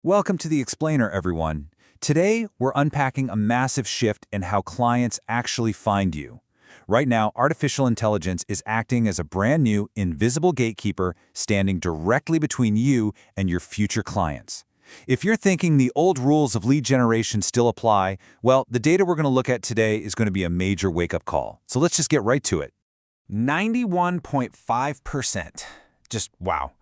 Welcome to the Explainer, everyone. Today, we're unpacking a massive shift in how clients actually find you. Right now, artificial intelligence is acting as a brand new, invisible gatekeeper standing directly between you and your future clients. If you're thinking the old rules of lead generation still apply, well, the data we're going to look at today is going to be a major wake-up call. So let's just get right to it. 91.5%. Just wow.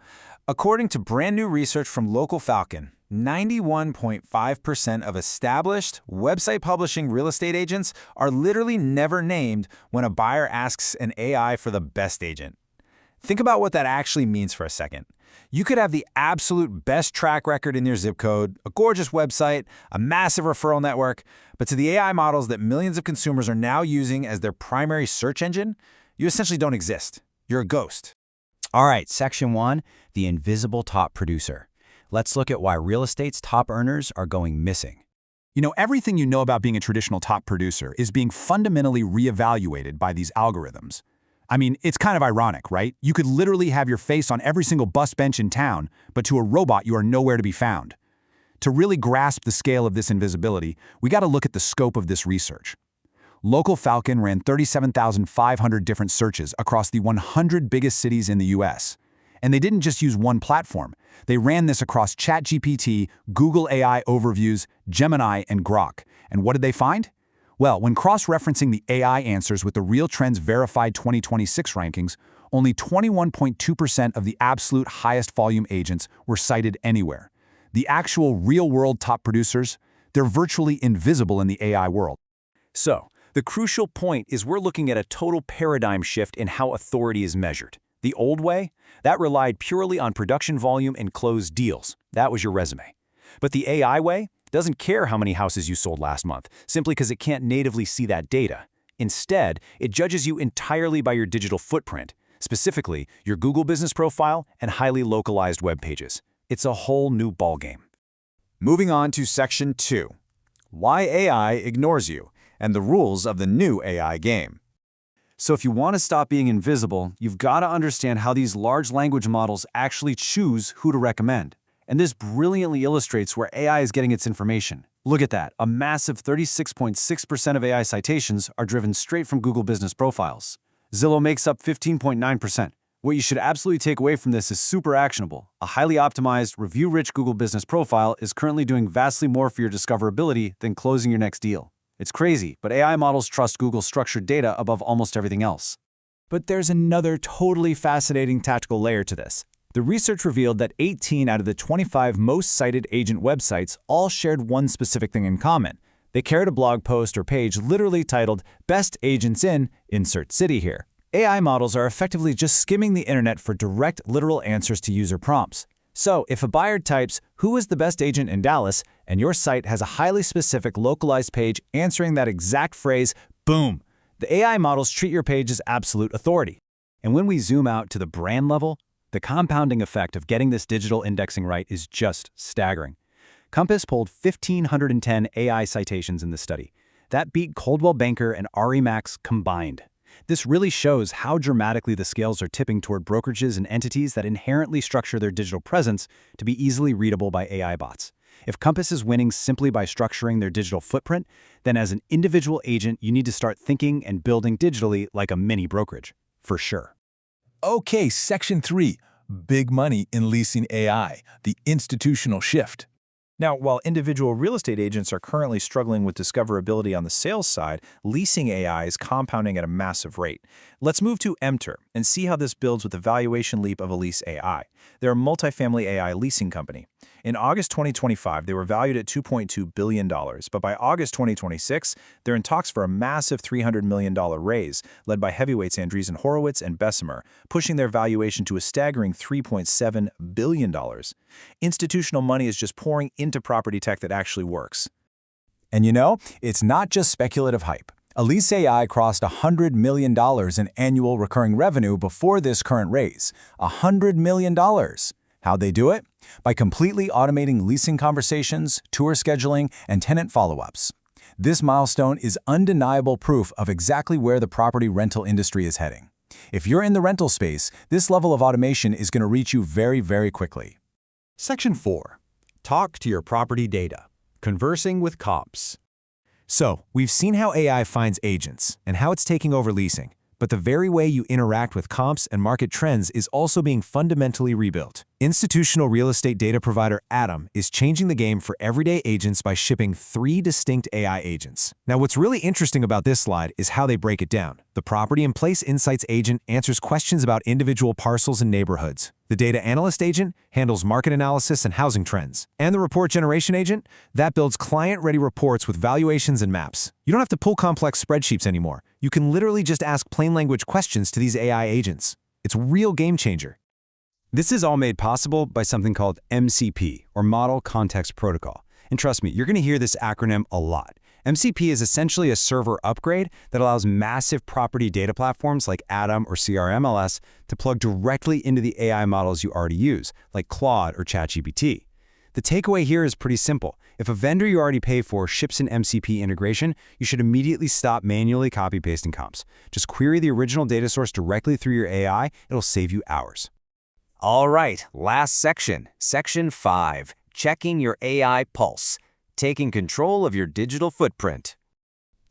According to brand new research from Local Falcon, 91.5% of established website publishing real estate agents are literally never named when a buyer asks an AI for the best agent. Think about what that actually means for a second. You could have the absolute best track record in your zip code, a gorgeous website, a massive referral network, but to the AI models that millions of consumers are now using as their primary search engine, you essentially don't exist. You're a ghost. All right, Section 1, the invisible top producer. Let's look at why real estate's top earners are going missing. Everything you know about being a traditional top producer is being fundamentally reevaluated by these algorithms. It's kind of ironic, right? You could literally have your face on every single bus bench in town, but to a robot you are nowhere to be found. To really grasp the scale of this invisibility, we got to look at the scope of this research. Local Falcon ran 37,500 different searches across the 100 biggest cities in the US. And they didn't just use one platform. They ran this across ChatGPT, Google AI Overviews, Gemini, and Grok. And what did they find? Well, when cross-referencing the AI answers with the Real Trends Verified 2026 rankings, only 21.2% of the absolute highest volume agents were cited anywhere. The actual real-world top producers, they're virtually invisible in the AI world. So, the crucial point is we're looking at a total paradigm shift in how authority is measured. The old way? That relied purely on production volume and closed deals. That was your resume. But the AI way doesn't care how many houses you sold last month, simply because it can't natively see that data. Instead, it judges you entirely by your digital footprint, specifically your Google business profile and highly localized web pages. It's a whole new ballgame. Moving on to Section 2, why AI ignores you, and the rules of the new AI game. So if you want to stop being invisible, you've got to understand how these large language models actually choose who to recommend. And this brilliantly illustrates where AI is getting its information. Look at that. A massive 36.6% of AI citations are driven straight from Google business profiles. Zillow makes up 15.9%. What you should absolutely take away from this is super actionable. A highly optimized, review-rich Google business profile is currently doing vastly more for your discoverability than closing your next deal. It's crazy, but AI models trust Google's structured data above almost everything else. But there's another totally fascinating tactical layer to this. The research revealed that 18 out of the 25 most cited agent websites all shared one specific thing in common. They carried a blog post or page literally titled, "Best Agents in, insert city here." AI models are effectively just skimming the internet for direct, literal answers to user prompts. So, if a buyer types, "Who is the best agent in Dallas?" and your site has a highly specific localized page answering that exact phrase, boom! The AI models treat your page as absolute authority. And when we zoom out to the brand level, the compounding effect of getting this digital indexing right is just staggering. Compass pulled 1,510 AI citations in the study. That beat Coldwell Banker and RE/MAX combined. This really shows how dramatically the scales are tipping toward brokerages and entities that inherently structure their digital presence to be easily readable by AI bots. If Compass is winning simply by structuring their digital footprint, then as an individual agent, you need to start thinking and building digitally like a mini brokerage, for sure. Okay, Section 3, big money in leasing AI, the institutional shift. Now, while individual real estate agents are currently struggling with discoverability on the sales side, leasing AI is compounding at a massive rate. Let's move to Emter and see how this builds with the valuation leap of EliseAI. They're a multifamily AI leasing company. In August 2025, they were valued at $2.2 billion, but by August 2026, they're in talks for a massive $300 million raise, led by heavyweights Andreessen Horowitz and Bessemer, pushing their valuation to a staggering $3.7 billion. Institutional money is just pouring into property tech that actually works. And it's not just speculative hype. EliseAI crossed $100 million in annual recurring revenue before this current raise. $100 million. How'd they do it? By completely automating leasing conversations, tour scheduling, and tenant follow-ups. This milestone is undeniable proof of exactly where the property rental industry is heading. If you're in the rental space, this level of automation is going to reach you very, very quickly. Section 4, Talk to your property data. Conversing with comps. So, we've seen how AI finds agents and how it's taking over leasing, but the very way you interact with comps and market trends is also being fundamentally rebuilt. Institutional real estate data provider ATTOM is changing the game for everyday agents by shipping 3 distinct AI agents. Now, what's really interesting about this slide is how they break it down. The Property and Place Insights agent answers questions about individual parcels and neighborhoods. The Data Analyst agent handles market analysis and housing trends. And the Report Generation agent, that builds client-ready reports with valuations and maps. You don't have to pull complex spreadsheets anymore. You can literally just ask plain language questions to these AI agents. It's a real game changer. This is all made possible by something called MCP, or Model Context Protocol. And trust me, you're going to hear this acronym a lot. MCP is essentially a server upgrade that allows massive property data platforms like ATTOM or CRMLS to plug directly into the AI models you already use, like Claude or ChatGPT. The takeaway here is pretty simple. If a vendor you already pay for ships an MCP integration, you should immediately stop manually copy-pasting comps. Just query the original data source directly through your AI. It'll save you hours. All right, last section, Section 5, checking your AI pulse, taking control of your digital footprint.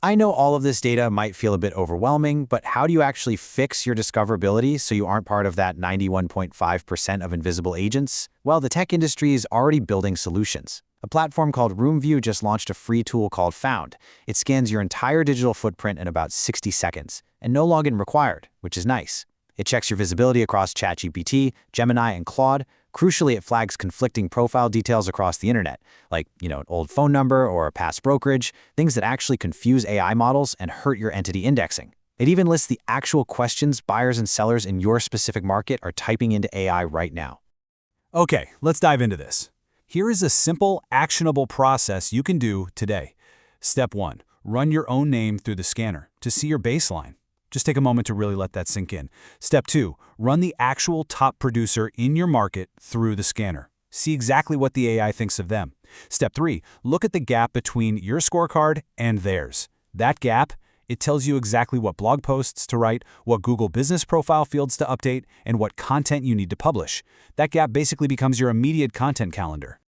I know all of this data might feel a bit overwhelming, but how do you actually fix your discoverability so you aren't part of that 91.5% of invisible agents? Well, the tech industry is already building solutions. A platform called RoomView just launched a free tool called Found. It scans your entire digital footprint in about 60 seconds, and no login required, which is nice. It checks your visibility across ChatGPT, Gemini, and Claude. Crucially, it flags conflicting profile details across the internet, like, an old phone number or a past brokerage, things that actually confuse AI models and hurt your entity indexing. It even lists the actual questions buyers and sellers in your specific market are typing into AI right now. Okay, let's dive into this. Here is a simple, actionable process you can do today. Step 1, run your own name through the scanner to see your baseline. Just take a moment to really let that sink in. Step 2, run the actual top producer in your market through the scanner. See exactly what the AI thinks of them. Step 3, look at the gap between your scorecard and theirs. That gap, it tells you exactly what blog posts to write, what Google Business Profile fields to update, and what content you need to publish. That gap basically becomes your immediate content calendar.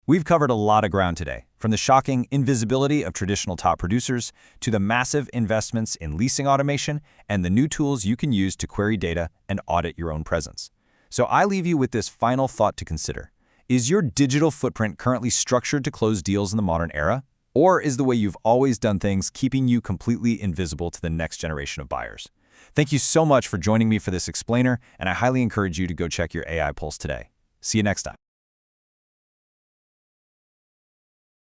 We've covered a lot of ground today, from the shocking invisibility of traditional top producers to the massive investments in leasing automation and the new tools you can use to query data and audit your own presence. So I leave you with this final thought to consider. Is your digital footprint currently structured to close deals in the modern era? Or is the way you've always done things keeping you completely invisible to the next generation of buyers? Thank you so much for joining me for this explainer, and I highly encourage you to go check your AI Pulse today. See you next time.